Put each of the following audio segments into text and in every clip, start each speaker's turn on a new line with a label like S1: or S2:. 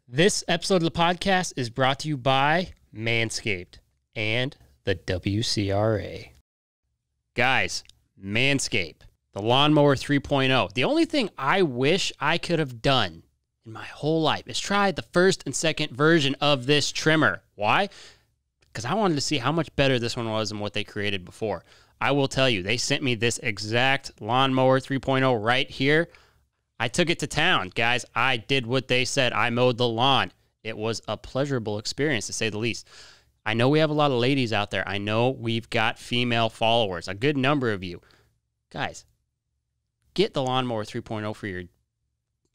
S1: This episode of the podcast is brought to you by Manscaped and the WCRA. Guys, Manscaped, the Lawnmower 3.0. The only thing I wish I could have done in my whole life is try the first and second version of this trimmer. Why? Because I wanted to see how much better this one was than what they created before. I will tell you, they sent me this exact Lawnmower 3.0 right here. I took it to town, guys. I did what they said. I mowed the lawn. It was a pleasurable experience, to say the least. I know we have a lot of ladies out there. I know we've got female followers, a good number of you. Guys, get the Lawnmower 3.0 for your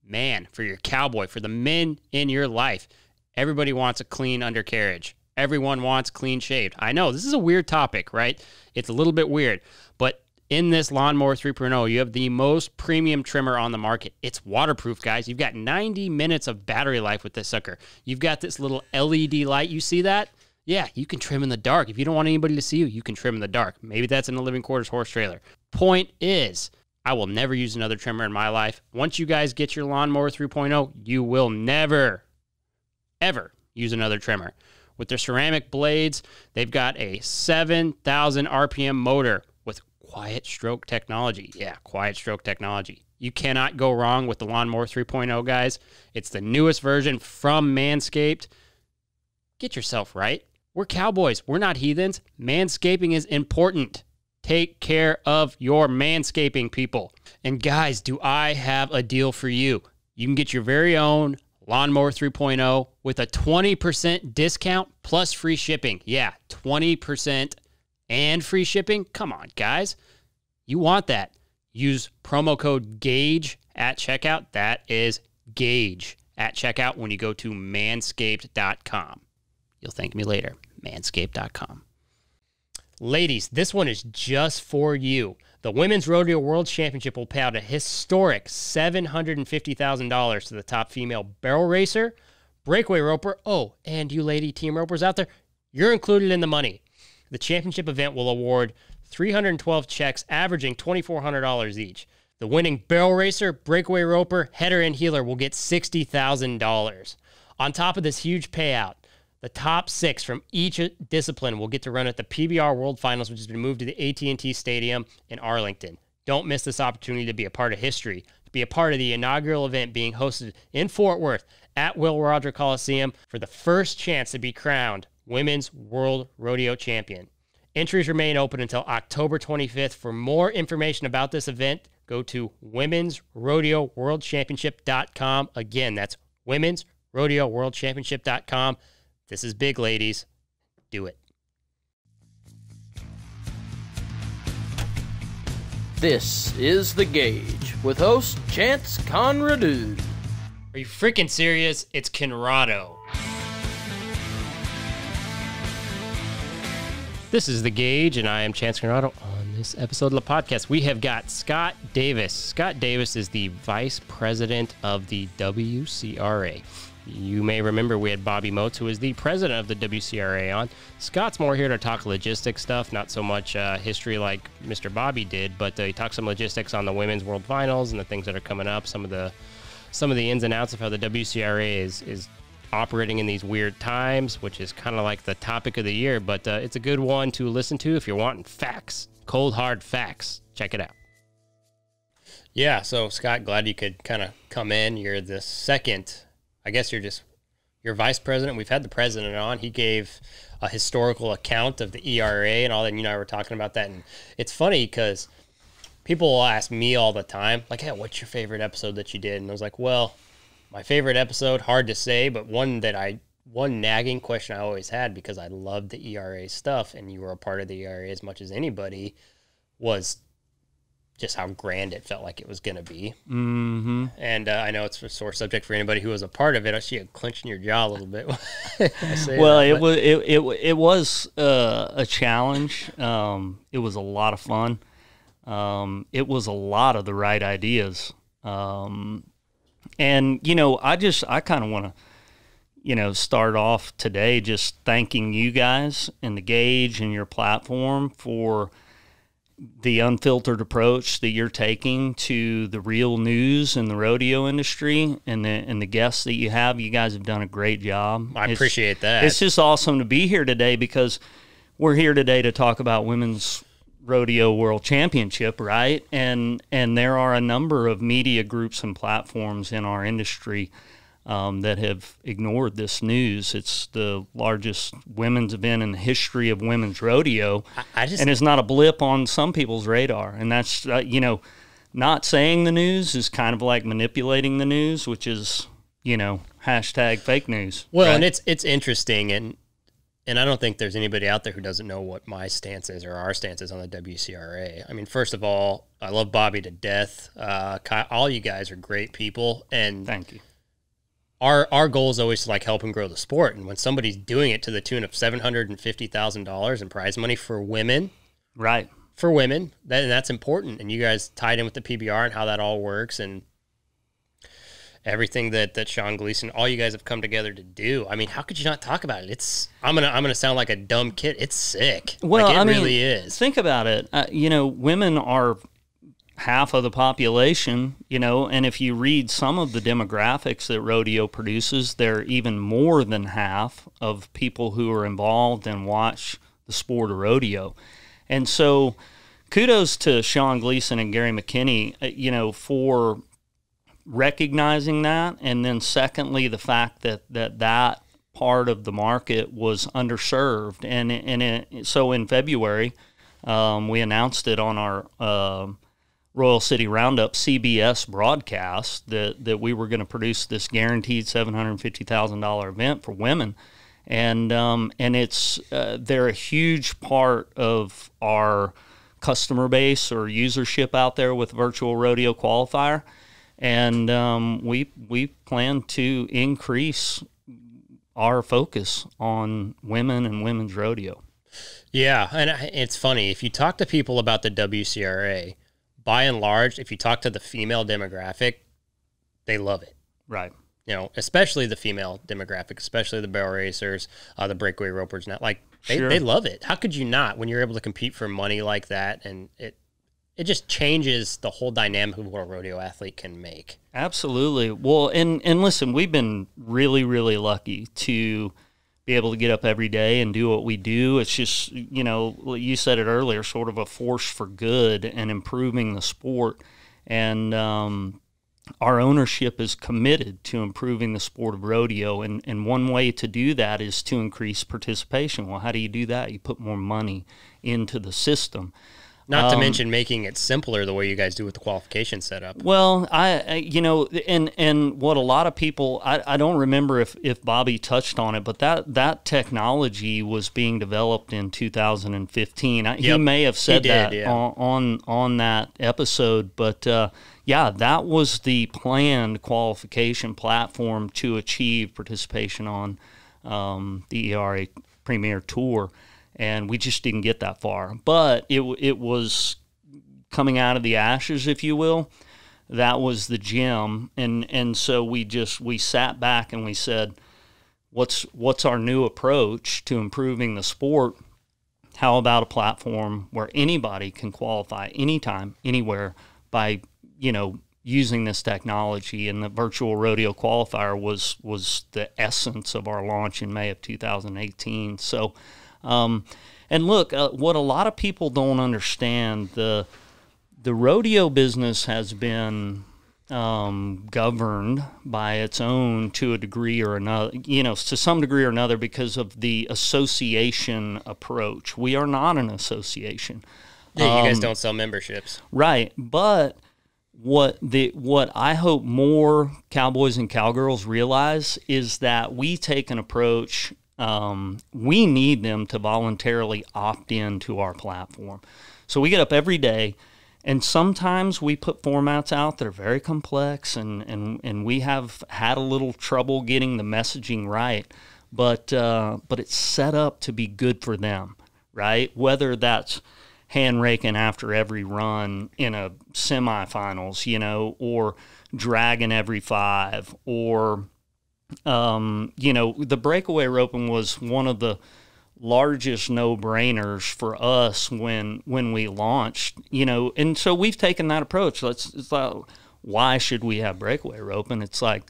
S1: man, for your cowboy, for the men in your life. Everybody wants a clean undercarriage. Everyone wants clean shaved. I know, this is a weird topic, right? It's a little bit weird, but in this Lawnmower 3.0, you have the most premium trimmer on the market. It's waterproof, guys. You've got 90 minutes of battery life with this sucker. You've got this little LED light. You see that? Yeah, you can trim in the dark. If you don't want anybody to see you, you can trim in the dark. Maybe that's in a living quarters horse trailer. Point is, I will never use another trimmer in my life. Once you guys get your Lawnmower 3.0, you will never, ever use another trimmer. With their ceramic blades, they've got a 7,000 RPM motor with quiet stroke technology. Yeah, quiet stroke technology. You cannot go wrong with the Lawnmower 3.0, guys. It's the newest version from Manscaped. Get yourself right. We're cowboys. We're not heathens. Manscaping is important. Take care of your manscaping, people. And guys, do I have a deal for you? You can get your very own Lawnmower 3.0 with a 20% discount plus free shipping. Yeah, 20% and free shipping. Come on, guys. You want that. Use promo code GAUGE at checkout. That is GAUGE at checkout when you go to manscaped.com. You'll thank me later. Manscaped.com. Ladies, this one is just for you. The Women's Rodeo World Championship will pay out a historic $750,000 to the top female barrel racer, breakaway roper. Oh, and you lady team ropers out there, you're included in the money. The championship event will award 312 checks averaging $2,400 each. The winning barrel racer, breakaway roper, header, and heeler will get $60,000. On top of this huge payout, the top 6 from each discipline will get to run at the PBR World Finals, which has been moved to the AT&T Stadium in Arlington. Don't miss this opportunity to be a part of history, to be a part of the inaugural event being hosted in Fort Worth at Will Rogers Coliseum for the first chance to be crowned Women's World Rodeo Champion. Entries remain open until October 25th. For more information about this event, go to womensrodeoworldchampionship.com. Again, that's womensrodeoworldchampionship.com. This is big, ladies. Do it.
S2: This is The Gauge with host Chance Conradu.
S1: Are you freaking serious? It's Conrado. This is The Gauge, and I am Chance Conrado. On this episode of the podcast, we have got Scott Davis. Scott Davis is the Vice President of the WCRA. You may remember we had Bobby Moats, who is the president of the WCRA, on. Scott's more here to talk logistics stuff, not so much history like Mr. Bobby did, but he talks some logistics on the Women's World Finals and the things that are coming up, some of the ins and outs of how the WCRA is operating in these weird times, which is kind of like the topic of the year, but it's a good one to listen to if you're wanting facts, cold, hard facts. Check it out. Yeah, so Scott, glad you could kind of come in. You're the second, I guess you're vice president. We've had the president on. He gave a historical account of the ERA and all that, and you and I were talking about that, and it's funny because people will ask me all the time, like, hey, what's your favorite episode that you did? And I was like, well, my favorite episode, hard to say, but one nagging question I always had, because I loved the ERA stuff, and you were a part of the ERA as much as anybody, was just how grand it felt like it was going to be. Mm-hmm. And I know it's a sore subject for anybody who was a part of it. I see you clenching your jaw a little bit.
S3: Well, it was a challenge. It was a lot of fun. It was a lot of the right ideas. And, you know, I kind of want to, you know, start off today just thanking you guys and The Gauge and your platform for, the unfiltered approach that you're taking to the real news in the rodeo industry and the guests that you have. You guys have done a great job.
S1: I appreciate that.
S3: It's just awesome to be here today because we're here today to talk about Women's Rodeo World Championship, right? And there are a number of media groups and platforms in our industry that have ignored this news. It's the largest women's event in the history of women's rodeo, and it's not a blip on some people's radar. And that's, not saying the news is kind of like manipulating the news, which is, hashtag fake news.
S1: Well,
S3: right?
S1: And it's interesting, and I don't think there's anybody out there who doesn't know what my stance is or our stance is on the WCRA. I mean, first of all, I love Bobby to death. All you guys are great people, and
S3: thank you.
S1: Our goal is always to help and grow the sport. And when somebody's doing it to the tune of $750,000 in prize money for women,
S3: right?
S1: For women, that's important. And you guys tied in with the PBR and how that all works and everything that Sean Gleason, all you guys have come together to do. I mean, how could you not talk about it? I'm gonna sound like a dumb kid. It's sick.
S3: Well,
S1: it really is.
S3: Think about it. Women are half of the population, and if you read some of the demographics that rodeo produces, they're even more than half of people who are involved and watch the sport of rodeo. And so kudos to Sean Gleason and Gary McKinney, for recognizing that. And then secondly, the fact that part of the market was underserved. So in February, we announced it on our Royal City Roundup CBS broadcast that we were going to produce this guaranteed $750,000 event for women, and it's they're a huge part of our customer base or usership out there with Virtual Rodeo Qualifier, and we plan to increase our focus on women and women's rodeo.
S1: Yeah, and it's funny if you talk to people about the WCRA. By and large, if you talk to the female demographic, they love it.
S3: Right.
S1: Especially the female demographic, especially the barrel racers, the breakaway ropers. They love it. How could you not when you're able to compete for money like that? And it just changes the whole dynamic of what a rodeo athlete can make.
S3: Absolutely. Well, and listen, we've been really, really lucky to be able to get up every day and do what we do. It's just, you said it earlier, sort of a force for good and improving the sport. And our ownership is committed to improving the sport of rodeo. And one way to do that is to increase participation. Well, how do you do that? You put more money into the system.
S1: Not to mention making it simpler the way you guys do with the qualification setup.
S3: Well, and what a lot of people, I don't remember if Bobby touched on it, but that technology was being developed in 2015. He may have said on that episode, but that was the planned qualification platform to achieve participation on the ERA Premier Tour. And we just didn't get that far. But it was coming out of the ashes, if you will. That was the gem. And so we sat back and we said, what's our new approach to improving the sport? How about a platform where anybody can qualify anytime, anywhere by, using this technology? And the Virtual Rodeo Qualifier was the essence of our launch in May of 2018. So and look, what a lot of people don't understand, the rodeo business has been governed by its own to a degree or another, to some degree or another because of the association approach. We are not an association.
S1: Yeah, you guys don't sell memberships.
S3: Right, but what I hope more cowboys and cowgirls realize is that we take an approach. We need them to voluntarily opt in to our platform. So we get up every day, and sometimes we put formats out that are very complex, and we have had a little trouble getting the messaging right, but it's set up to be good for them, right? Whether that's hand raking after every run in a semifinals, or dragging every 5, or the breakaway roping was one of the largest no-brainers for us when we launched, and so we've taken that approach. It's like, why should we have breakaway roping? It's like,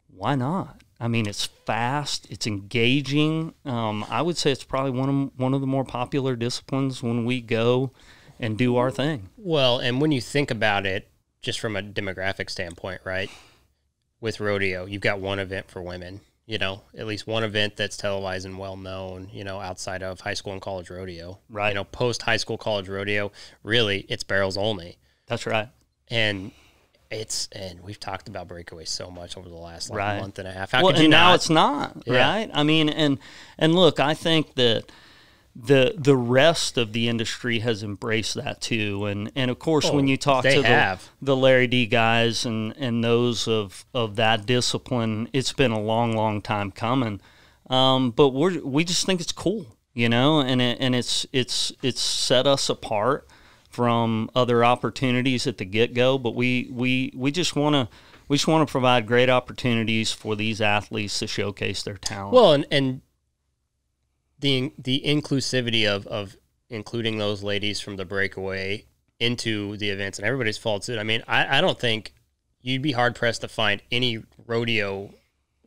S3: why not? I mean, it's fast, it's engaging. I would say it's probably one of the more popular disciplines when we go and do our thing.
S1: Well, and when you think about it, just from a demographic standpoint, right? With rodeo, you've got one event for women, at least one event that's televised and well known, outside of high school and college rodeo.
S3: Right.
S1: Post high school, college rodeo, really, it's barrels only.
S3: That's right.
S1: And we've talked about breakaways so much over the last
S3: right.
S1: month and a half.
S3: Now it's not,
S1: yeah.
S3: right? I mean, and look, I think that the rest of the industry has embraced that too, and of course when you talk to the Larry D guys and those of that discipline, it's been a long time coming, but we just think it's cool, and it's set us apart from other opportunities at the get-go, but we just want to provide great opportunities for these athletes to showcase their talent.
S1: Well, and the inclusivity of including those ladies from the breakaway into the events, and everybody's followed suit. I mean, I don't think you'd be hard-pressed to find any rodeo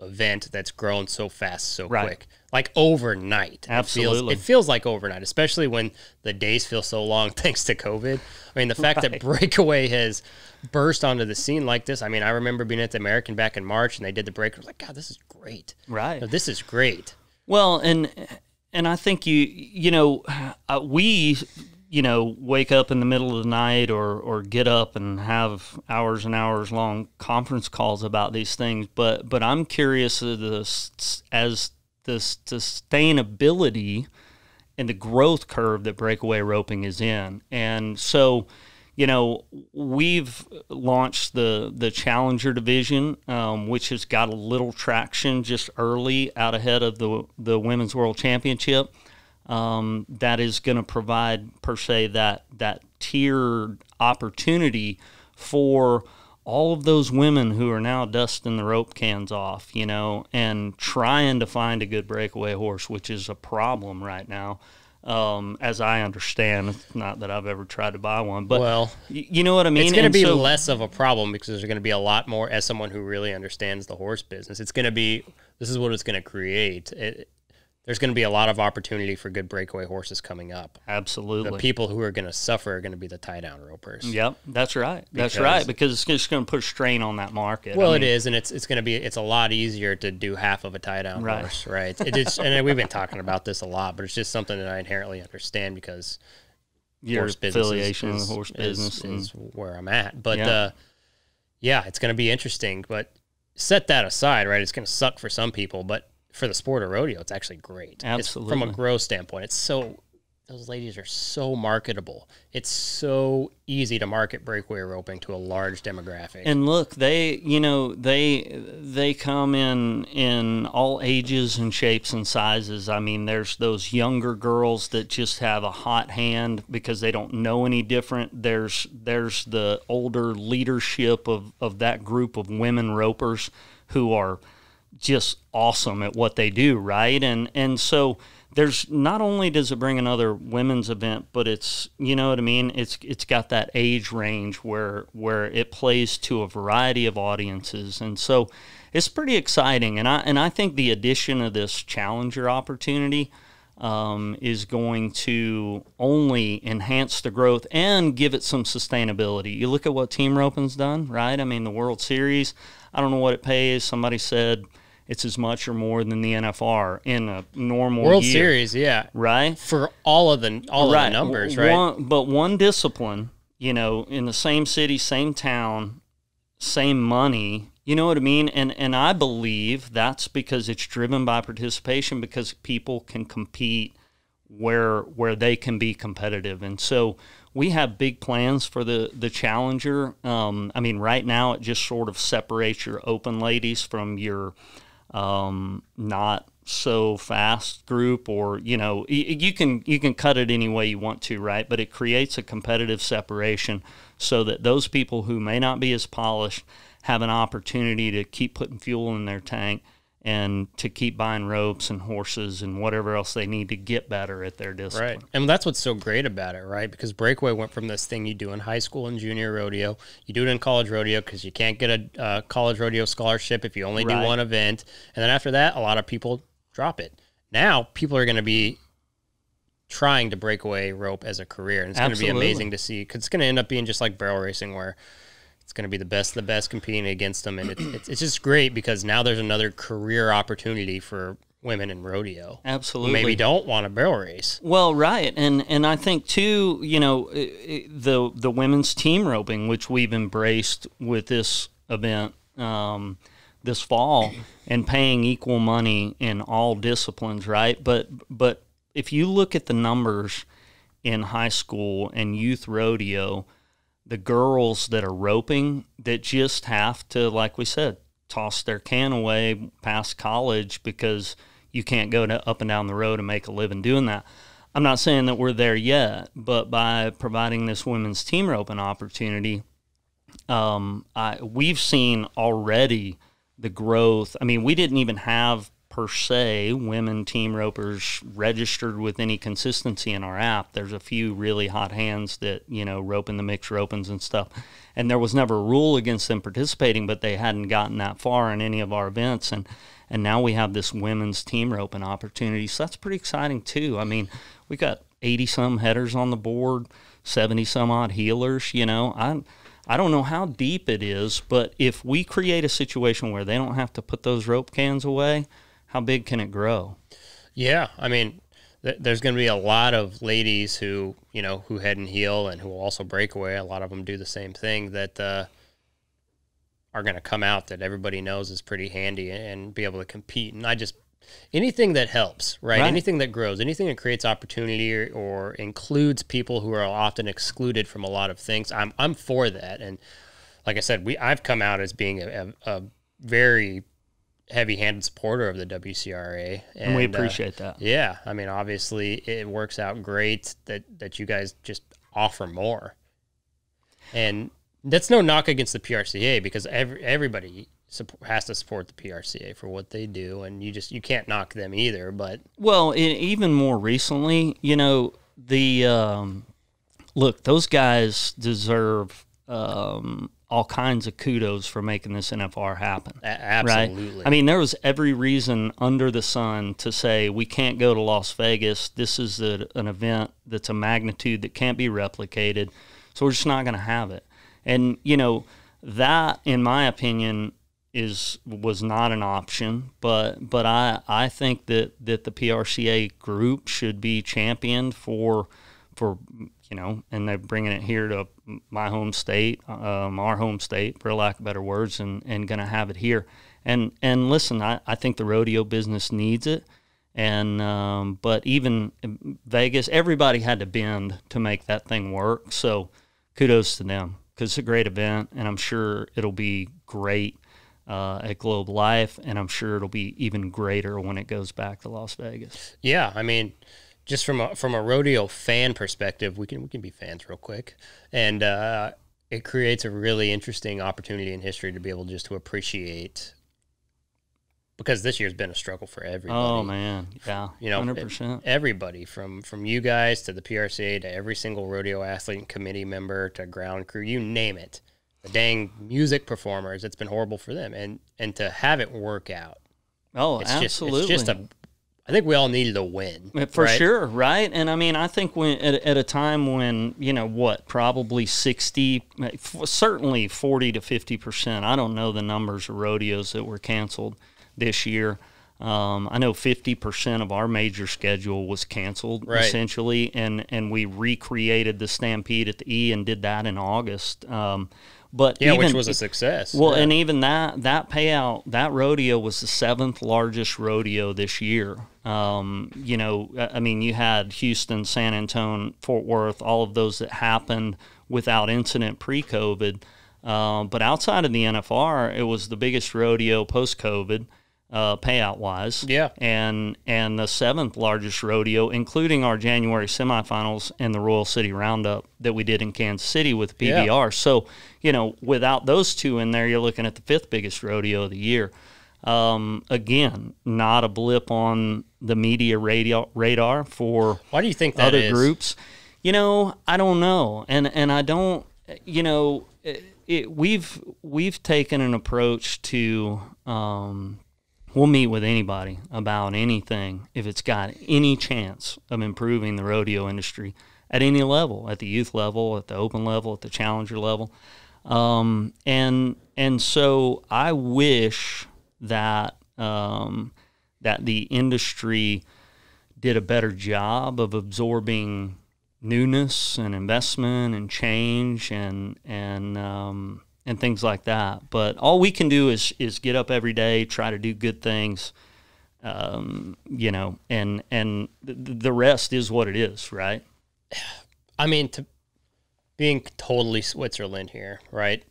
S1: event that's grown so fast, so
S3: right.
S1: quick. Like overnight.
S3: Absolutely.
S1: It feels like overnight, especially when the days feel so long thanks to COVID. I mean, the fact that breakaway has burst onto the scene like this. I mean, I remember being at the American back in March, and they did the break. I was like, God, this is great.
S3: Right.
S1: This is great.
S3: Well, and I think we wake up in the middle of the night or get up and have hours and hours long conference calls about these things. But I'm curious as the sustainability and the growth curve that breakaway roping is in. And so, we've launched the Challenger division, which has got a little traction just early out ahead of the Women's World Championship. That is going to provide, per se, that tiered opportunity for all of those women who are now dusting the rope cans off, and trying to find a good breakaway horse, which is a problem right now. As I understand, it's not that I've ever tried to buy one, but
S1: well,
S3: you know what I mean?
S1: It's going to be less of a problem because there's going to be a lot more, as someone who really understands the horse business, this is what it's going to create. There's going to be a lot of opportunity for good breakaway horses coming up.
S3: Absolutely.
S1: The people who are going to suffer are going to be the tie-down ropers.
S3: Yep, that's right. Because it's just going to put a strain on that market.
S1: Well, it is, and it's a lot easier to do half of a tie-down horse, right? And we've been talking about this a lot, but it's just something that I inherently understand because
S3: your
S1: horse business
S3: affiliation with horse business
S1: is where I'm at. But it's going to be interesting. But set that aside, right? It's going to suck for some people, but for the sport of rodeo, it's actually great.
S3: Absolutely.
S1: From a growth standpoint, those ladies are so marketable. It's so easy to market breakaway roping to a large demographic.
S3: And look, they come in all ages and shapes and sizes. I mean, there's those younger girls that just have a hot hand because they don't know any different. There's the older leadership of that group of women ropers who are just awesome at what they do, right? And so there's not only does it bring another women's event, but it's, you know what I mean? It's got that age range where it plays to a variety of audiences. And so it's pretty exciting. And I think the addition of this Challenger opportunity is going to only enhance the growth and give it some sustainability. You look at what Team Roping's done, right? I mean, the World Series, I don't know what it pays. Somebody said it's as much or more than the NFR in a normal
S1: World
S3: year.
S1: Series, yeah.
S3: Right?
S1: For all of the numbers, right?
S3: But one discipline, in the same city, same town, same money, you know what I mean? And I believe that's because it's driven by participation, because people can compete where they can be competitive. And so we have big plans for the Challenger. I mean, right now it just sort of separates your open ladies from your not so fast group, or you can cut it any way you want to, right? But it creates a competitive separation so that those people who may not be as polished have an opportunity to keep putting fuel in their tank and to keep buying ropes and horses and whatever else they need to get better at their discipline.
S1: Right. And that's what's so great about it, right? Because breakaway went from this thing you do in high school and junior rodeo. You do it in college rodeo because you can't get a college rodeo scholarship if you only do one event. And then after that, a lot of people drop it. Now people are going to be trying to break away rope as a career. And it's going to be amazing to see, because it's going to end up being just like barrel racing, where it's going to be the best competing against them. And it's just great because now there's another career opportunity for women in rodeo.
S3: Absolutely.
S1: Who maybe don't want to barrel race.
S3: Well, right. And I think, too, you know, the women's team roping, which we've embraced with this event this fall, and paying equal money in all disciplines, right? But if you look at the numbers in high school and youth rodeo, the girls that are roping that just have to, like we said, toss their can away past college because you can't go up and down the road and make a living doing that. I'm not saying that we're there yet, but by providing this women's team roping opportunity, we've seen already the growth. I mean, we didn't even have per se women team ropers registered with any consistency in our app. There's a few really hot hands that, you know, rope in the mixed ropings and stuff, and there was never a rule against them participating, but they hadn't gotten that far in any of our events, and now we have this women's team roping opportunity, so that's pretty exciting too. I mean, we got 80 some headers on the board, 70 some odd healers. You know, I don't know how deep it is, but if we create a situation where they don't have to put those rope cans away, how big can it grow? Yeah,
S1: I mean, there's going to be a lot of ladies who, you know, who head and heel and who will also break away. A lot of them do the same thing, that are going to come out that everybody knows is pretty handy and be able to compete. And anything that helps, right? Anything that grows, anything that creates opportunity or includes people who are often excluded from a lot of things, I'm for that. And like I said, I've come out as being a very heavy-handed supporter of the WCRA,
S3: and we appreciate that.
S1: Yeah, I mean, obviously, it works out great that you guys just offer more, and that's no knock against the PRCA, because everybody has to support the PRCA for what they do, and you can't knock them either. But
S3: even more recently, you know, look, those guys deserve all kinds of kudos for making this NFR happen.
S1: Absolutely.
S3: Right? I mean, there was every reason under the sun to say we can't go to Las Vegas. This is an event that's a magnitude that can't be replicated, so we're just not going to have it. And, you know, that, in my opinion, was not an option, but I think that the PRCA group should be championed for you know, and they're bringing it here to my home state, our home state, for lack of better words, and going to have it here. And listen, I think the rodeo business needs it. And but even Vegas, everybody had to bend to make that thing work. So kudos to them, because it's a great event, and I'm sure it'll be great at Globe Life, and I'm sure it'll be even greater when it goes back to Las Vegas.
S1: Yeah, I mean, just from a rodeo fan perspective, we can be fans real quick, and it creates a really interesting opportunity in history to be able just to appreciate, because this year's been a struggle for everybody.
S3: Oh man, yeah,
S1: you know,
S3: 100%.
S1: Everybody from you guys to the PRCA to every single rodeo athlete and committee member to ground crew, you name it. The dang music performers, it's been horrible for them, and to have it work out.
S3: Oh, absolutely.
S1: I think we all needed a win.
S3: For sure, right? And I mean, I think when at a time when, you know, probably 60, certainly 40 to 50%, I don't know the numbers of rodeos that were canceled this year. I know 50% of our major schedule was canceled, essentially, and we recreated the Stampede at the E and did that in August. But
S1: which was a success.
S3: Well, and even that payout, that rodeo was the 7th largest rodeo this year. You know, I mean, you had Houston, San Antonio, Fort Worth, all of those that happened without incident pre-COVID. But outside of the NFR, it was the biggest rodeo post-COVID. Payout-wise, and the 7th largest rodeo, including our January semifinals and the Royal City Roundup that we did in Kansas City with PBR. So, you know, without those two in there, you're looking at the 5th biggest rodeo of the year. Again, not a blip on the media radar for
S1: Why do you think that
S3: other groups. I don't know, and I don't. We've taken an approach to. We'll meet with anybody about anything if it's got any chance of improving the rodeo industry at any level, at the youth level, at the open level, at the challenger level. And so I wish that that the industry did a better job of absorbing newness and investment and change and things like that. But all we can do is get up every day, try to do good things, and the rest is what it is, right?
S1: I mean, being totally Switzerland here, right?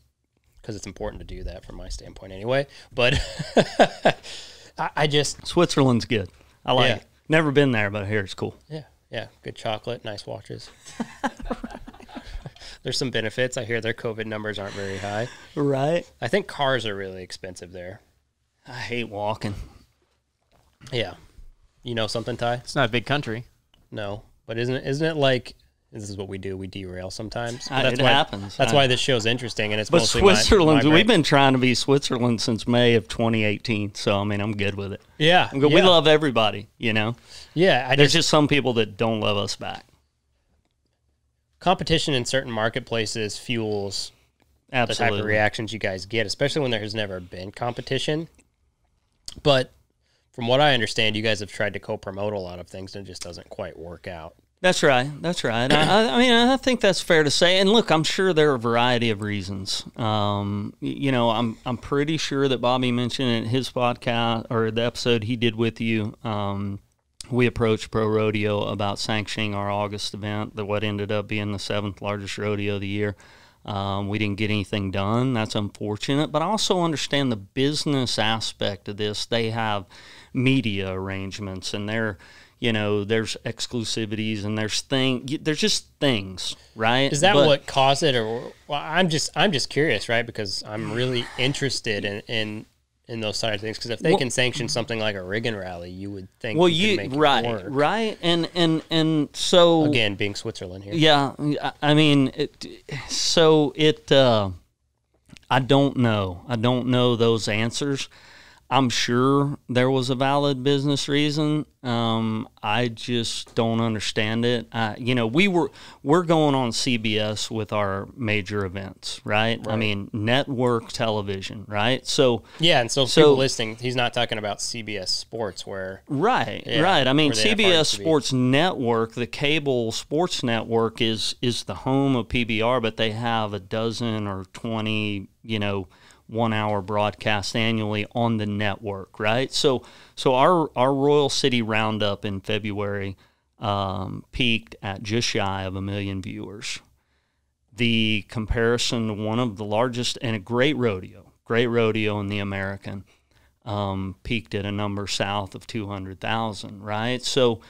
S1: Because it's important to do that from my standpoint anyway. But I just...
S3: Switzerland's good. I like it. Never been there, but I hear it's cool.
S1: Yeah. Good chocolate, nice watches. There's some benefits. I hear their COVID numbers aren't very high.
S3: Right.
S1: I think cars are really expensive there.
S3: I hate walking.
S1: Yeah. You know something, Ty?
S4: It's not a big country.
S1: No. But isn't it like, this is what we do, we derail sometimes?
S3: It happens.
S1: That's why this show's interesting, and it's
S3: but
S1: mostly
S3: Switzerland, we've been trying to be Switzerland since May of 2018, so, I mean, I'm good with it.
S1: Yeah.
S3: We love everybody, Yeah. There's just some people that don't love us back.
S1: Competition in certain marketplaces fuels the type of reactions you guys get, especially when there has never been competition. But from what I understand, you guys have tried to co-promote a lot of things, and it just doesn't quite work out.
S3: That's right. I mean, I think that's fair to say. And look, I'm sure there are a variety of reasons. I'm pretty sure that Bobby mentioned in his podcast or the episode he did with you. We approached Pro Rodeo about sanctioning our August event, what ended up being the 7th largest rodeo of the year. We didn't get anything done. That's unfortunate. But I also understand the business aspect of this. They have media arrangements, and there's exclusivities, and there's just things, right?
S1: Is that what caused it, or I'm just curious, right? Because I'm really interested in those side of things. Because if they can sanction something like a rigging rally, you would think you can make it work.
S3: Right, and so
S1: again, being Switzerland here,
S3: yeah. I mean, I don't know those answers. I'm sure there was a valid business reason. I just don't understand it. We're going on CBS with our major events, right? I mean, network television, right? So
S1: people listening, he's not talking about CBS Sports, where
S3: right. I mean, CBS Sports Network, the cable sports network, is the home of PBR, but they have a dozen or 20, 1 hour broadcast annually on the network, right? So our Royal City Roundup in February peaked at just shy of 1 million viewers. The comparison to one of the largest and a great rodeo in the American, peaked at a number south of 200,000, right? So,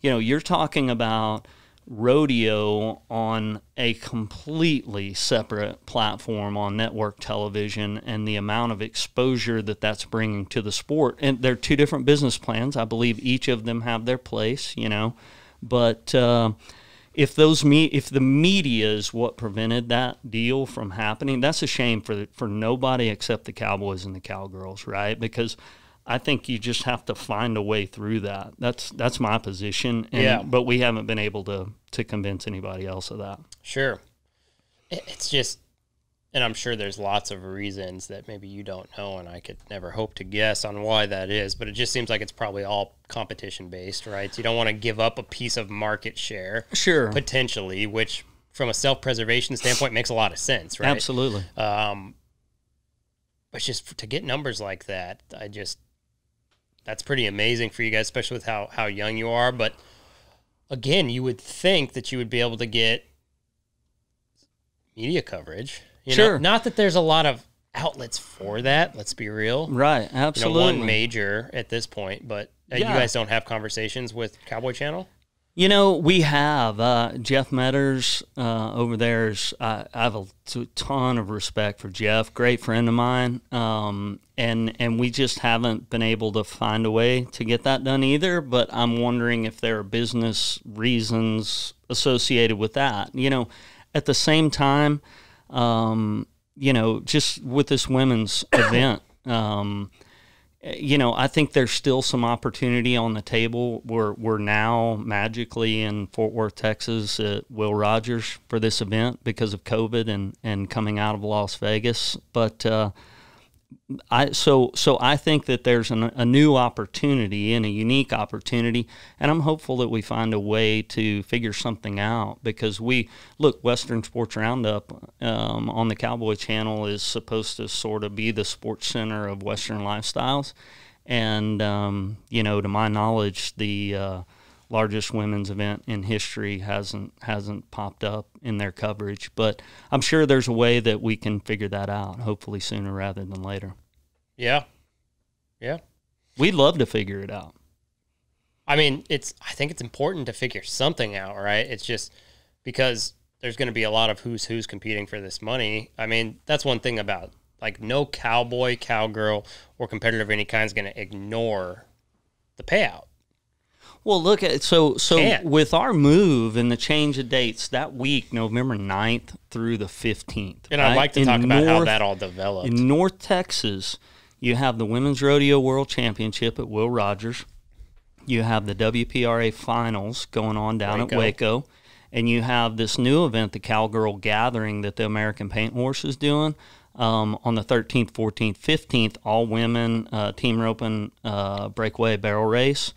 S3: you're talking about rodeo on a completely separate platform on network television, and the amount of exposure that that's bringing to the sport. And they're two different business plans. I believe each of them have their place, but if the media is what prevented that deal from happening, that's a shame for nobody except the Cowboys and the Cowgirls, right? Because I think you just have to find a way through that. That's my position. But we haven't been able to convince anybody else of that.
S1: Sure. It's just, and I'm sure there's lots of reasons that maybe you don't know, and I could never hope to guess on why that is, but it just seems like it's probably all competition-based, right? So you don't want to give up a piece of market share.
S3: Sure.
S1: Potentially, which from a self-preservation standpoint makes a lot of sense, right?
S3: Absolutely.
S1: But just to get numbers like that, that's pretty amazing for you guys, especially with how young you are. But again, you would think that you would be able to get media coverage.
S3: Sure.
S1: Not that there's a lot of outlets for that. Let's be real.
S3: Right. Absolutely.
S1: One major at this point, but you guys don't have conversations with Cowboy Channel?
S3: You know, we have Jeff Metters over there. I have a ton of respect for Jeff, great friend of mine, and we just haven't been able to find a way to get that done either. But I'm wondering if there are business reasons associated with that. You know, at the same time, you know, just with this women's event. You know, I think there's still some opportunity on the table. We're now magically in Fort Worth, Texas at Will Rogers for this event because of COVID and coming out of Las Vegas. But I think that there's a new opportunity and a unique opportunity, and I'm hopeful that we find a way to figure something out because Western Sports Roundup on the Cowboy Channel is supposed to sort of be the sports center of Western lifestyles, and you know, to my knowledge, the largest women's event in history hasn't popped up in their coverage, but I'm sure there's a way that we can figure that out, hopefully sooner rather than later.
S1: Yeah.
S3: We'd love to figure it out.
S1: I mean, I think it's important to figure something out, right? It's just because there's going to be a lot of who's competing for this money. I mean, that's one thing about, like, no cowboy, cowgirl, or competitor of any kind is going to ignore the payout.
S3: Well, look at so with our move and the change of dates that week, November 9th through the 15th.
S1: And I'd like to talk about how that all developed.
S3: In North Texas, you have the Women's Rodeo World Championship at Will Rogers. You have the WPRA Finals going on down at Waco. And you have this new event, the Cowgirl Gathering, that the American Paint Horse is doing on the 13th, 14th, 15th, all women, team roping, breakaway barrel race.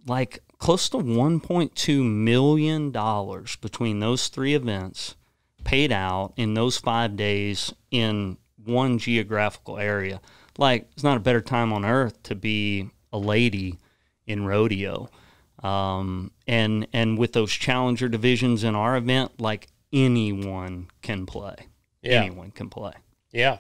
S3: Like close to $1.2 million between those three events paid out in those 5 days in one geographical area. Like, it's not a better time on earth to be a lady in rodeo. And with those challenger divisions in our event, like, anyone can play.
S1: Yeah.
S3: Anyone can play.
S1: Yeah.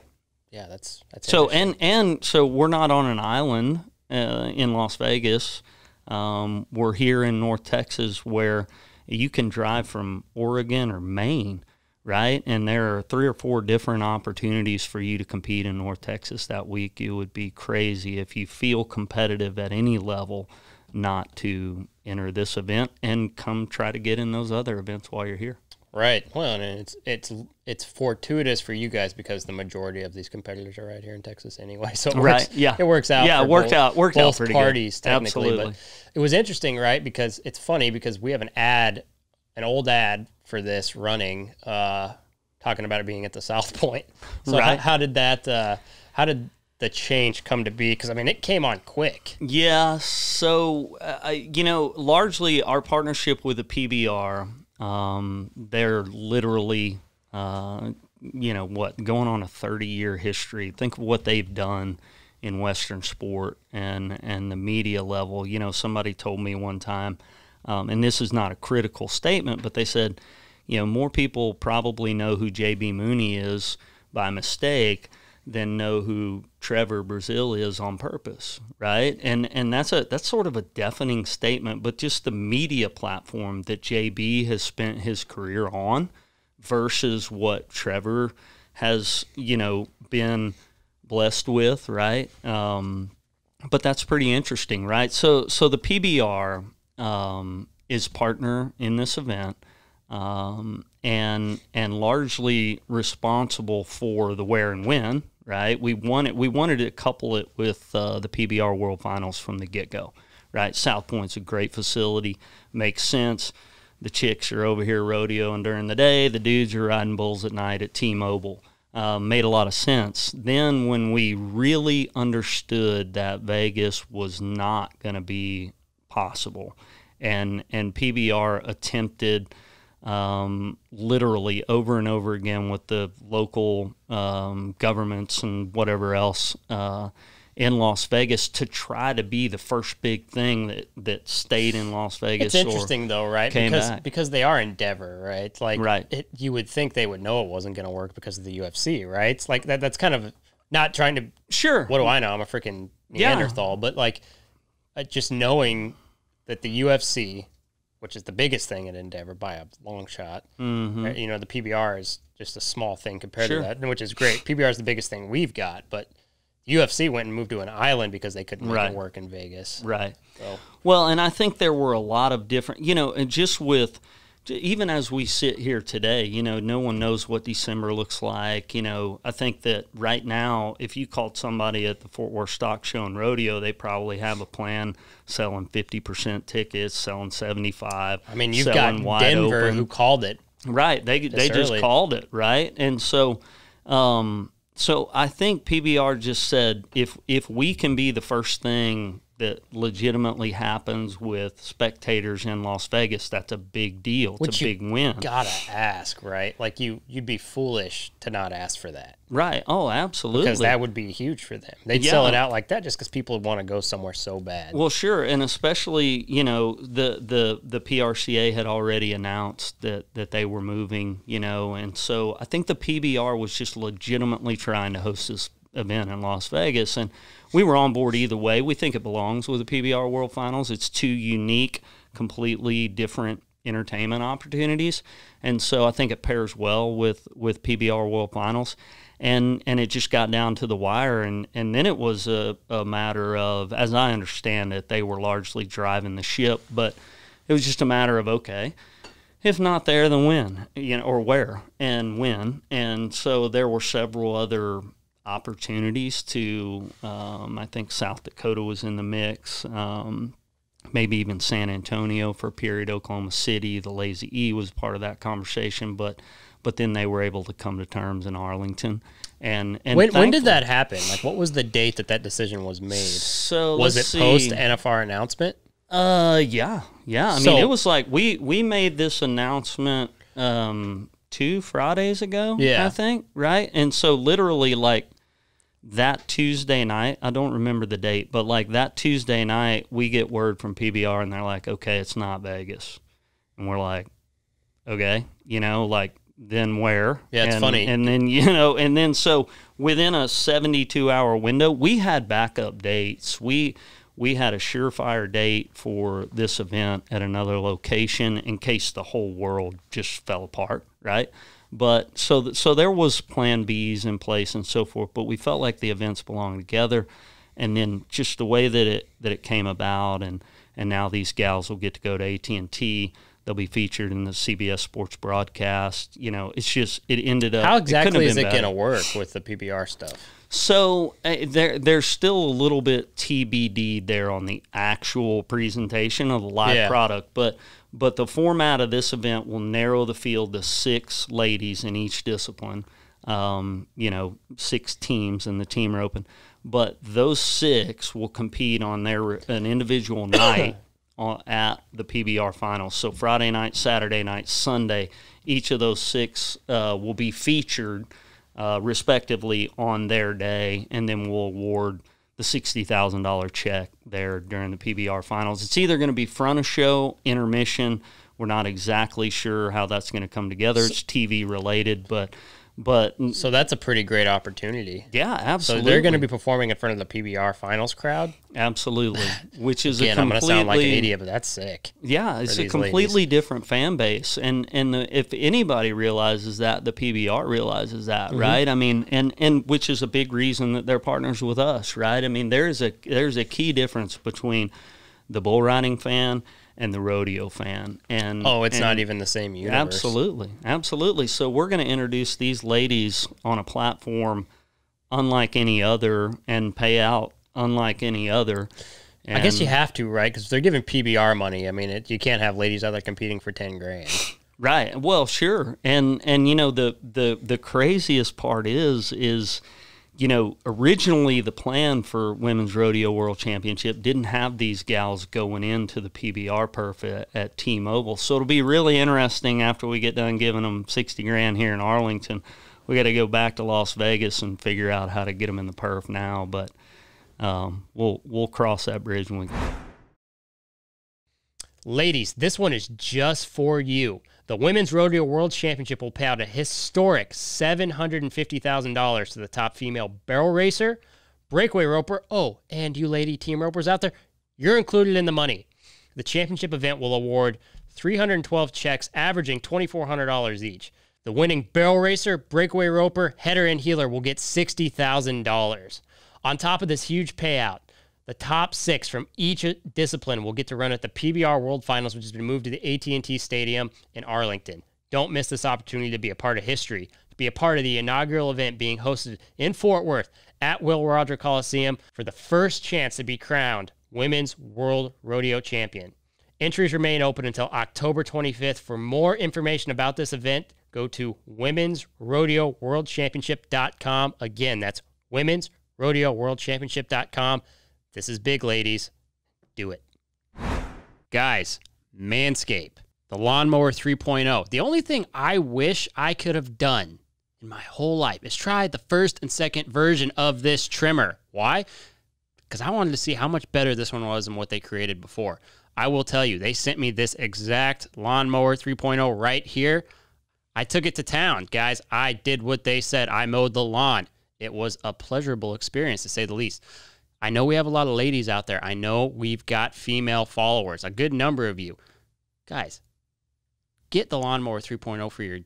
S1: That's
S3: so and so we're not on an island in Las Vegas. We're here in North Texas where you can drive from Oregon or Maine, right? And there are 3 or 4 different opportunities for you to compete in North Texas that week. It would be crazy if you feel competitive at any level not to enter this event and come try to get in those other events while you're here.
S1: Right. Well, and it's fortuitous for you guys because the majority of these competitors are right here in Texas anyway. So it works, it works out.
S3: Yeah, it worked out pretty
S1: parties,
S3: good.
S1: Technically.
S3: Absolutely.
S1: But it was interesting, right? Because it's funny because we have an old ad for this running, talking about it being at the South Point. So
S3: right.
S1: how did the change come to be? Because, I mean, it came on quick.
S3: Yeah. So, largely our partnership with the PBR, they're literally, going on a 30-year history. Think of what they've done in Western sport and the media level. You know, somebody told me one time, and this is not a critical statement, but they said, more people probably know who J.B. Mooney is by mistake than know who Trevor Brazile is on purpose, right? And that's sort of a deafening statement, but just the media platform that JB has spent his career on versus what Trevor has, been blessed with, right? But that's pretty interesting, right? So the PBR is partner in this event. And largely responsible for the where and when, right? We wanted to couple it with the PBR World Finals from the get-go, right? South Point's a great facility, makes sense. The chicks are over here rodeoing during the day, the dudes are riding bulls at night at T-Mobile. Made a lot of sense. Then when we really understood that Vegas was not going to be possible, and PBR attempted literally over and over again with the local governments and whatever else in Las Vegas to try to be the first big thing that stayed in Las Vegas.
S1: It's interesting though, right? Because they are Endeavor, right? Like,
S3: right.
S1: You would think they would know it wasn't going to work because of the UFC, right? It's like that's kind of not trying to.
S3: Sure.
S1: What do I know? I'm a freaking Neanderthal, but like just knowing that the UFC, which is the biggest thing in Endeavor by a long shot, right? You know, the PBR is just a small thing compared to that, which is great. PBR is the biggest thing we've got, but UFC went and moved to an island because they couldn't make it work in Vegas.
S3: Right.
S1: So.
S3: Well, and I think there were a lot of different, you know, and just with, even as we sit here today, you know, no one knows what December looks like. You know, I think that right now, if you called somebody at the Fort Worth Stock Show and Rodeo, they probably have a plan selling 50% tickets, selling 75.
S1: I mean, you've got Denver
S3: open.
S1: Who called it.
S3: Right. They just called it, right? And so so I think PBR just said if we can be the first thing that legitimately happens with spectators in Las Vegas, that's a big deal. It's a big win.
S1: Gotta ask, right? Like you'd be foolish to not ask for that.
S3: Right. Oh, absolutely.
S1: Because that would be huge for them. They'd sell it out like that just because people would want to go somewhere so bad.
S3: Well, sure, and especially, you know, the PRCA had already announced that they were moving, you know, and so I think the PBR was just legitimately trying to host this event in Las Vegas, and we were on board either way. We think it belongs with the PBR World Finals. It's two unique, completely different entertainment opportunities, and so I think it pairs well with PBR World Finals. And it just got down to the wire, and then it was a matter of, as I understand it, they were largely driving the ship, but it was just a matter of, okay, if not there, then when, you know, or where, and when. And so there were several other opportunities to, I think South Dakota was in the mix, maybe even San Antonio for a period, Oklahoma City, the Lazy E was part of that conversation, but then they were able to come to terms in Arlington. And
S1: when did that happen? Like, what was the date that decision was made?
S3: So
S1: was it post NFR announcement?
S3: Yeah. I mean, it was like we made this announcement 2 Fridays ago. I think, right? And so literally, like that Tuesday night, I don't remember the date, but like that Tuesday night, we get word from PBR, and they're like, "Okay, it's not Vegas," and we're like, "Okay, you know, like." Then where?
S1: Yeah, it's funny.
S3: And then, you know, and then so within a 72-hour window, we had backup dates. We had a surefire date for this event at another location in case the whole world just fell apart, right? But so there was plan Bs in place and so forth, but we felt like the events belonged together. And then just the way that it came about, and now these gals will get to go to AT&T. They'll be featured in the CBS Sports broadcast. You know, it's just, it ended up.
S1: How exactly is it going to work with the PBR stuff?
S3: So there's still a little bit TBD there on the actual presentation of the live product, but the format of this event will narrow the field to 6 ladies in each discipline. You know, 6 teams in the team are open, but those 6 will compete on an individual night. At the PBR finals. So Friday night, Saturday night, Sunday, each of those 6 will be featured respectively on their day, and then we'll award the $60,000 check there during the PBR finals. It's either going to be front of show, intermission. We're not exactly sure how that's going to come together. It's TV related, but
S1: so that's a pretty great opportunity.
S3: Yeah, absolutely.
S1: So they're going to be performing in front of the PBR finals crowd?
S3: Absolutely. Which is
S1: Again, I'm going to sound like an idiot, but that's sick.
S3: Yeah, it's a completely different fan base. And if anybody realizes that, the PBR realizes that, right? I mean, and which is a big reason that they're partners with us, right? I mean, there's a key difference between the bull riding fan and the rodeo fan. And
S1: it's not even the same universe.
S3: Absolutely. So we're going to introduce these ladies on a platform unlike any other and pay out unlike any other. And
S1: I guess you have to, right? Because they're giving PBR money. I mean, you can't have ladies out there competing for $10,000.
S3: Right. Well, sure. And you know, the craziest part is you know, originally the plan for Women's Rodeo World Championship didn't have these gals going into the PBR perf at T-Mobile. So it'll be really interesting after we get done giving them $60,000 here in Arlington. We got to go back to Las Vegas and figure out how to get them in the perf now. But we'll cross that bridge when we.
S1: Ladies, this one is just for you. The Women's Rodeo World Championship will pay out a historic $750,000 to the top female barrel racer, breakaway roper. Oh, and you lady team ropers out there, you're included in the money. The championship event will award 312 checks averaging $2,400 each. The winning barrel racer, breakaway roper, header, and heeler will get $60,000. On top of this huge payout, the top 6 from each discipline will get to run at the PBR World Finals, which has been moved to the AT&T Stadium in Arlington. Don't miss this opportunity to be a part of history, to be a part of the inaugural event being hosted in Fort Worth at Will Rogers Coliseum for the first chance to be crowned Women's World Rodeo Champion. Entries remain open until October 25th. For more information about this event, go to womensrodeoworldchampionship.com. Again, that's womensrodeoworldchampionship.com. This is big, ladies. Do it. Guys, Manscaped, the Lawnmower 3.0. The only thing I wish I could have done in my whole life is try the first and second version of this trimmer. Why? Because I wanted to see how much better this one was than what they created before. I will tell you, they sent me this exact Lawnmower 3.0 right here. I took it to town, guys. I did what they said. I mowed the lawn. It was a pleasurable experience, to say the least. I know we have a lot of ladies out there. I know we've got female followers, a good number of you. Guys, get the Lawnmower 3.0 for your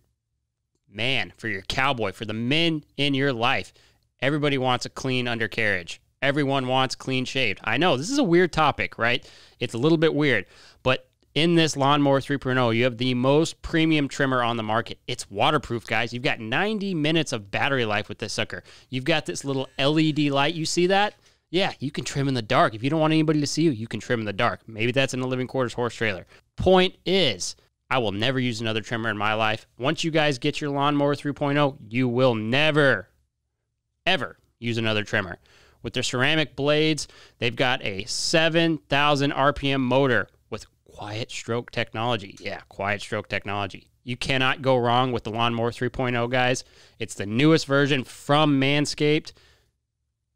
S1: man, for your cowboy, for the men in your life. Everybody wants a clean undercarriage. Everyone wants clean shaved. I know, this is a weird topic, right? It's a little bit weird, but in this Lawnmower 3.0, you have the most premium trimmer on the market. It's waterproof, guys. You've got 90 minutes of battery life with this sucker. You've got this little LED light. You see that? Yeah, you can trim in the dark. If you don't want anybody to see you, you can trim in the dark. Maybe that's in a living quarters horse trailer. Point is, I will never use another trimmer in my life. Once you guys get your Lawnmower 3.0, you will never, ever use another trimmer. With their ceramic blades, they've got a 7,000 RPM motor with quiet stroke technology. Yeah, quiet stroke technology. You cannot go wrong with the Lawnmower 3.0, guys. It's the newest version from Manscaped.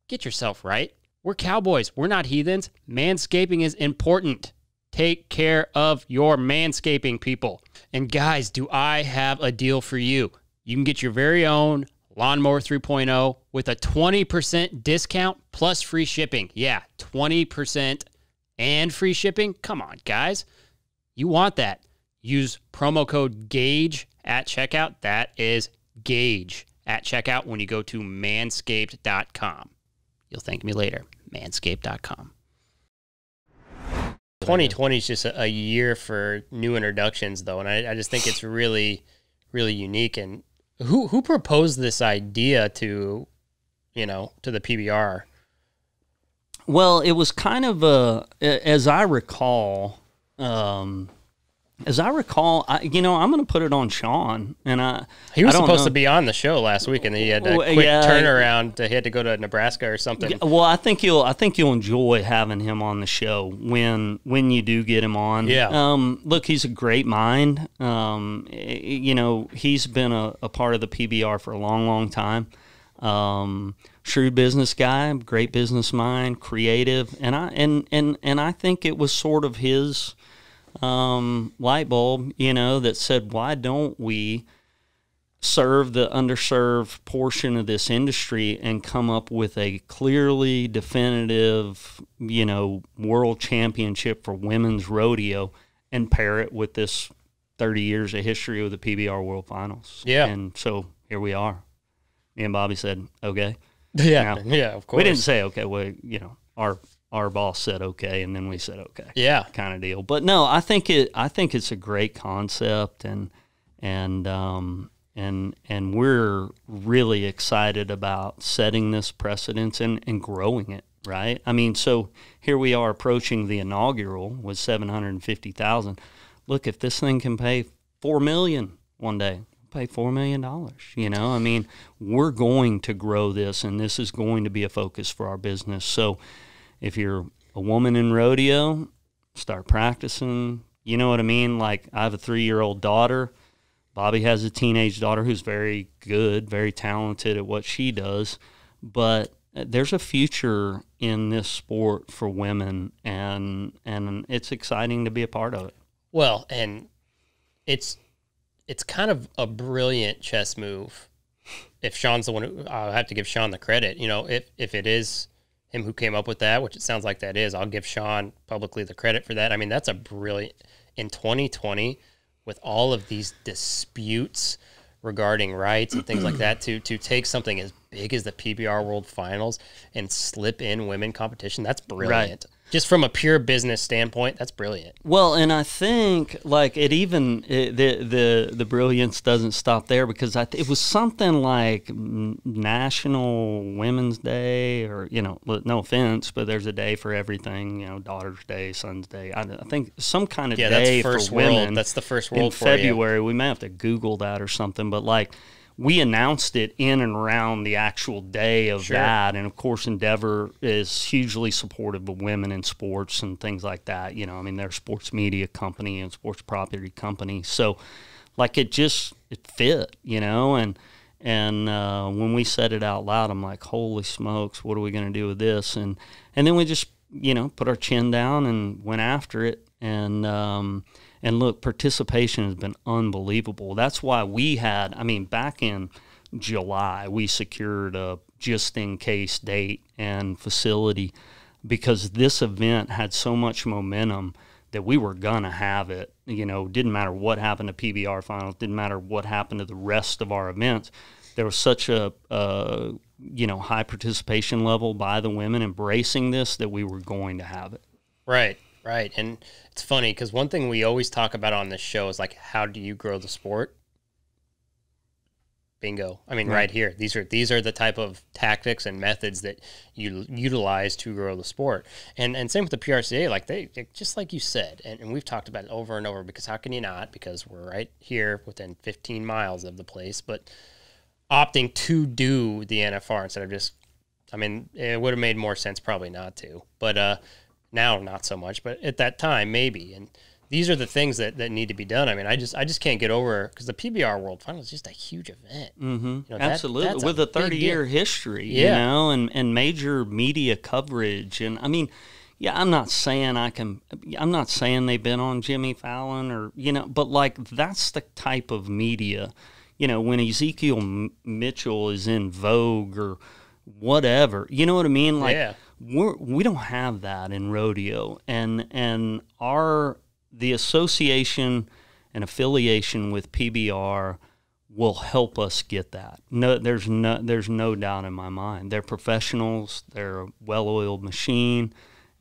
S1: Get yourself right. We're cowboys. We're not heathens. Manscaping is important. Take care of your manscaping, people. And guys, do I have a deal for you? You can get your very own Lawnmower 3.0 with a 20% discount plus free shipping. Yeah, 20% and free shipping. Come on, guys. You want that. Use promo code GAUGE at checkout. That is GAUGE at checkout when you go to manscaped.com. You'll thank me later. Manscaped.com. 2020 is just a year for new introductions, though, and I just think it's really, really unique. And who proposed this idea to the PBR?
S3: Well, it was kind of as I recall, I'm going to put it on Sean, and
S1: he was supposed to be on the show last week, and he had a quick turnaround. He had to go to Nebraska or something.
S3: Well, I think you'll enjoy having him on the show when you do get him on.
S1: Yeah.
S3: Look, he's a great mind. He's been a part of the PBR for a long, long time. Shrewd business guy, great business mind, creative, and I think it was sort of his light bulb, that said, why don't we serve the underserved portion of this industry and come up with a clearly definitive, world championship for women's rodeo and pair it with this 30 years of history of the PBR World Finals.
S1: Yeah.
S3: And so here we are. Me and Bobby said, okay.
S1: Yeah,
S3: now,
S1: yeah, of course.
S3: We didn't say, okay, well, our boss said okay, and then we said okay.
S1: Yeah,
S3: kind of deal. But no, I think it's a great concept, and we're really excited about setting this precedence and growing it. Right? I mean, so here we are approaching the inaugural with 750,000. Look, if this thing can pay $4 million one day, pay $4 million. I mean, we're going to grow this, and this is going to be a focus for our business. So if you're a woman in rodeo, start practicing. You know what I mean? Like, I have a 3-year-old daughter. Bobby has a teenage daughter who's very good, very talented at what she does. But there's a future in this sport for women, and it's exciting to be a part of it.
S1: Well, and it's kind of a brilliant chess move. If Sean's the one I'll have to give Sean the credit. If it is him who came up with that, which it sounds like that is. I'll give Sean publicly the credit for that. I mean, that's a brilliant, in 2020, with all of these disputes regarding rights and things like that, to take something as big as the PBR World Finals and slip in women competition, that's brilliant. Right. Just from a pure business standpoint, that's brilliant.
S3: Well, and I think like the brilliance doesn't stop there, because it was something like National Women's Day, or, you know, no offense, but there's a day for everything, you know, Daughter's Day, Son's Day. I think some kind of day for women.
S1: That's the first world
S3: in February. We may have to Google that or something, but like, we announced it in and around the actual day of that. And of course, Endeavor is hugely supportive of women in sports and things like that. You know, I mean, they're a sports media company and sports property company. So like, it fit, you know, and when we said it out loud, I'm like, holy smokes, what are we going to do with this? And then we just, you know, put our chin down and went after it. And look, participation has been unbelievable. That's why we had, I mean, back in July, we secured a just-in-case date and facility, because this event had so much momentum that we were going to have it. You know, didn't matter what happened to PBR finals, didn't matter what happened to the rest of our events. There was such a you know, high participation level by the women embracing this that we were going to have it.
S1: Right. Right, and it's funny because one thing we always talk about on this show is like, how do you grow the sport? Bingo. I mean, right here, these are the type of tactics and methods that you utilize to grow the sport. And same with the PRCA, like they just like you said, and we've talked about it over and over, because how can you not? Because we're right here within 15 miles of the place, but opting to do the NFR instead of just, I mean, it would have made more sense probably not to, but now not so much, but at that time maybe. And these are the things that need to be done. I mean, I just can't get over, because the PBR World Final is just a huge event.
S3: Mm-hmm. You know, absolutely, with a 30-year history, you know, and major media coverage. And I mean, yeah, I'm not saying they've been on Jimmy Fallon or, you know, but like, that's the type of media, you know, when Ezekiel Mitchell is in Vogue or whatever, you know what I mean? Like, we don't have that in rodeo, and the association and affiliation with PBR will help us get that. No, there's no doubt in my mind. They're professionals. They're a well-oiled machine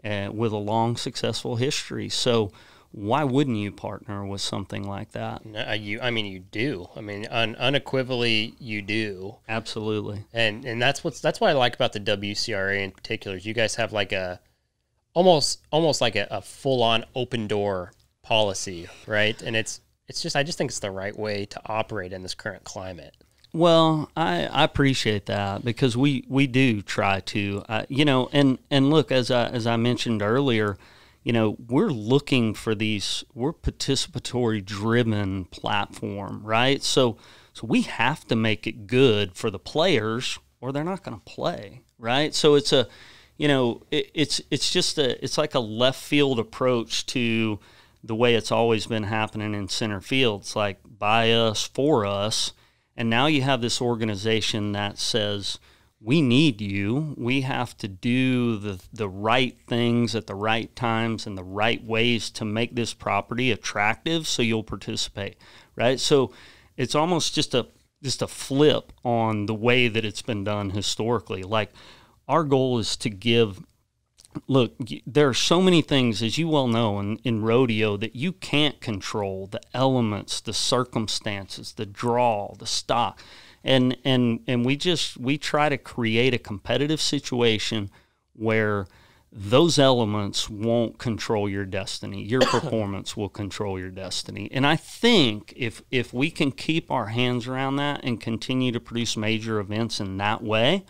S3: with a long, successful history. So why wouldn't you partner with something like that?
S1: I mean, you do. I mean, unequivocally, you do.
S3: Absolutely.
S1: And that's what I like about the WCRA in particular. Is you guys have like almost like a full-on open door policy, right? And it's just, I just think it's the right way to operate in this current climate.
S3: Well, I appreciate that, because we do try to, you know, and look, as I mentioned earlier, you know, we're looking for we're participatory driven platform, right? So we have to make it good for the players, or they're not going to play, right? So it's it's like a left field approach to the way it's always been happening in center field. It's like, by us, for us. And now you have this organization that says, we need you. We have to do the right things at the right times and the right ways to make this property attractive so you'll participate, right? So it's almost just a flip on the way that it's been done historically. Like, our goal is to give, look, there are so many things, as you well know, in rodeo that you can't control, the elements, the circumstances, the draw, the stock. And we try to create a competitive situation where those elements won't control your destiny. Your performance will control your destiny. And I think if we can keep our hands around that and continue to produce major events in that way,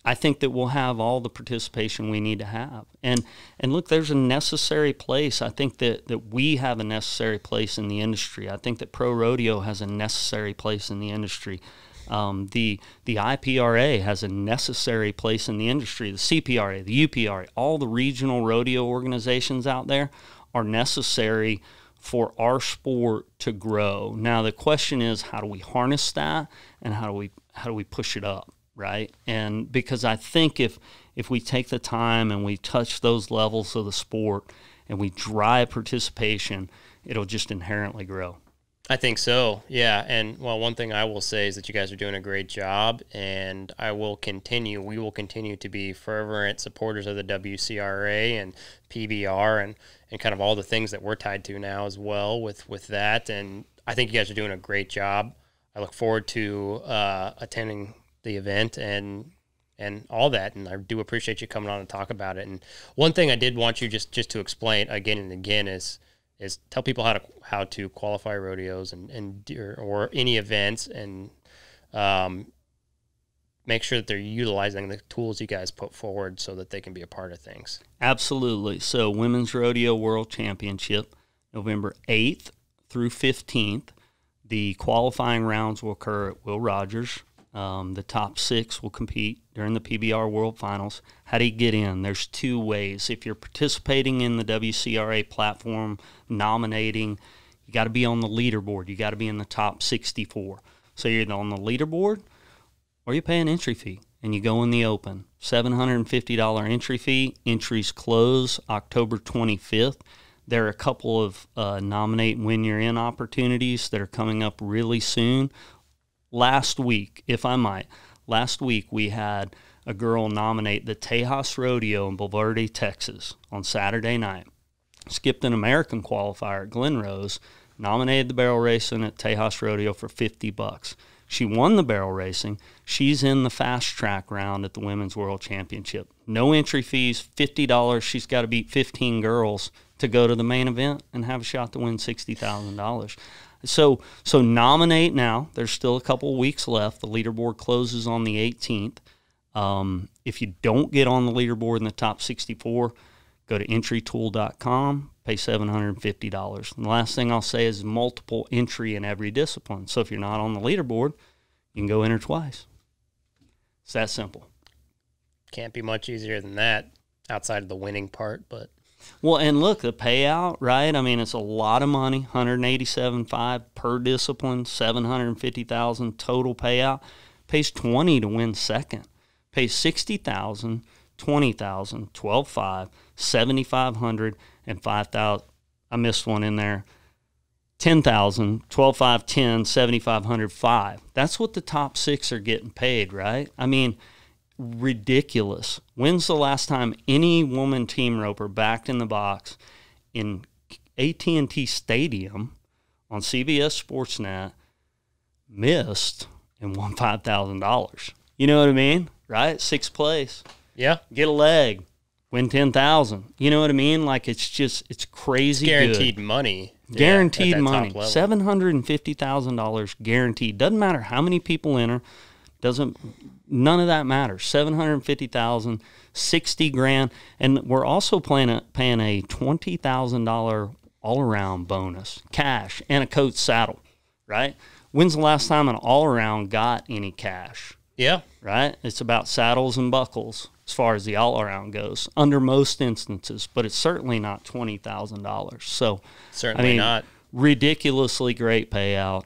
S3: I think that we'll have all the participation we need to have. And look, there's a necessary place. I think that we have a necessary place in the industry. I think that pro rodeo has a necessary place in the industry. The IPRA has a necessary place in the industry. The CPRA, the UPRA, all the regional rodeo organizations out there are necessary for our sport to grow. Now the question is, how do we harness that, and how do we push it up? Right. And because I think if if we take the time and we touch those levels of the sport and we drive participation, it'll just inherently grow.
S1: I think so, yeah. And, well, one thing I will say is that you guys are doing a great job, and we will continue to be fervent supporters of the WCRA and PBR and kind of all the things that we're tied to now as well with that. And I think you guys are doing a great job. I look forward to attending the event and all that, and I do appreciate you coming on and talk about it. And one thing I did want you just to explain again and again is tell people how to qualify rodeos or any events, and make sure that they're utilizing the tools you guys put forward so that they can be a part of things.
S3: Absolutely. So Women's Rodeo World Championship, November 8th through 15th. The qualifying rounds will occur at Will Rogers. The top 6 will compete during the PBR World Finals. How do you get in? There's 2 ways. If you're participating in the WCRA platform, nominating, you got to be on the leaderboard. You got to be in the top 64. So you're either on the leaderboard or you pay an entry fee, and you go in the open. $750 entry fee. Entries close October 25th. There are a couple of nominate and win your in opportunities that are coming up really soon. Last week, if I might, we had a girl nominate the Tejas Rodeo in Bulverde, Texas on Saturday night. Skipped an American qualifier at Glen Rose, nominated the barrel racing at Tejas Rodeo for $50. She won the barrel racing. She's in the fast track round at the Women's World Championship. No entry fees, $50. She's got to beat 15 girls to go to the main event and have a shot to win $60,000. So nominate now. There's still a couple of weeks left. The leaderboard closes on the 18th. If you don't get on the leaderboard in the top 64, go to entrytool.com, pay $750. And the last thing I'll say is multiple entry in every discipline. So if you're not on the leaderboard, you can go enter twice. It's that simple.
S1: Can't be much easier than that outside of the winning part, but...
S3: Well, and look, the payout, right? I mean, it's a lot of money, $187,500 per discipline, $750,000 total payout. Pays $20,000 to win second. Pays $60,000, $20,000, $12,500, $7,500, and $5,000. I missed one in there. $10,000, $12,500, $10,000, $7,500, $5,000. That's what the top 6 are getting paid, right? I mean, ridiculous. When's the last time any woman team roper backed in the box in AT&T Stadium on CBS Sportsnet missed and won $5,000? You know what I mean? Right? 6th place.
S1: Yeah.
S3: Get a leg. Win $10,000. You know what I mean? Like, it's crazy.
S1: Guaranteed
S3: good.
S1: Money.
S3: Guaranteed money. $750,000 guaranteed. Doesn't matter how many people enter. None of that matters. $750,000, $60,000, and we're also paying a $20,000 all-around bonus, cash, and a coach saddle. Right? When's the last time an all-around got any cash?
S1: Yeah.
S3: Right? It's about saddles and buckles as far as the all-around goes, under most instances, but it's certainly not $20,000. So,
S1: certainly not.
S3: Ridiculously great payout.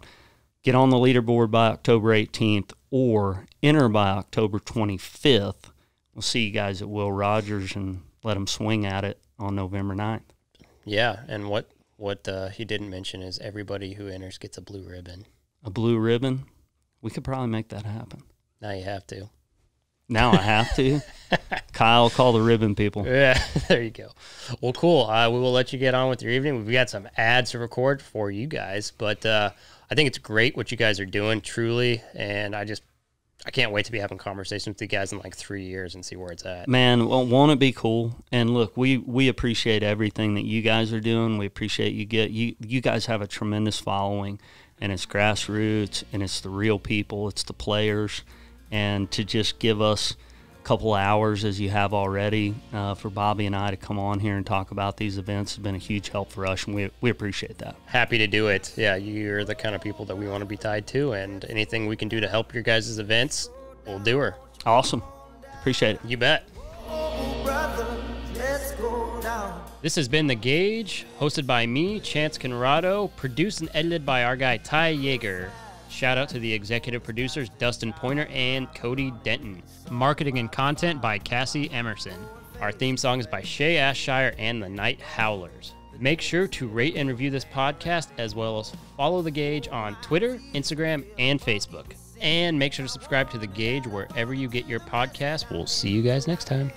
S3: Get on the leaderboard by October 18th or enter by October 25th. We'll see you guys at Will Rogers and let them swing at it on November 9th.
S1: Yeah, and what he didn't mention is everybody who enters gets a blue ribbon.
S3: A blue ribbon? We could probably make that happen.
S1: Now you have to.
S3: Now I have to? Kyle, call the ribbon people.
S1: Yeah, there you go. Well, cool. We will let you get on with your evening. We've got some ads to record for you guys, but I think it's great what you guys are doing, truly, and I can't wait to be having conversations with you guys in like 3 years and see where it's at. Man,
S3: well, won't it be cool? And look, we appreciate everything that you guys are doing. We appreciate you guys have a tremendous following, and it's grassroots, and it's the real people, it's the players, and to just give us a couple hours as you have already for Bobby and I to come on here and talk about these events has been a huge help for us, and we appreciate that. Happy to do it. Yeah, you're the kind of people that we want to be tied to, and anything we can do to help your guys' events, we'll do her. Awesome. Appreciate it. You bet. This has been The Gauge, hosted by me, Chance Conrado, produced and edited by our guy Ty Yeager.
S1: Shout out to the executive producers Dustin Pointer and Cody Denton. Marketing and content by Cassie Emerson. Our theme song is by Shay Ashshire and the Night Howlers. Make sure to rate and review this podcast, as well as follow The Gauge on Twitter, Instagram, and Facebook. And make sure to subscribe to The Gauge wherever you get your podcasts. We'll see you guys next time.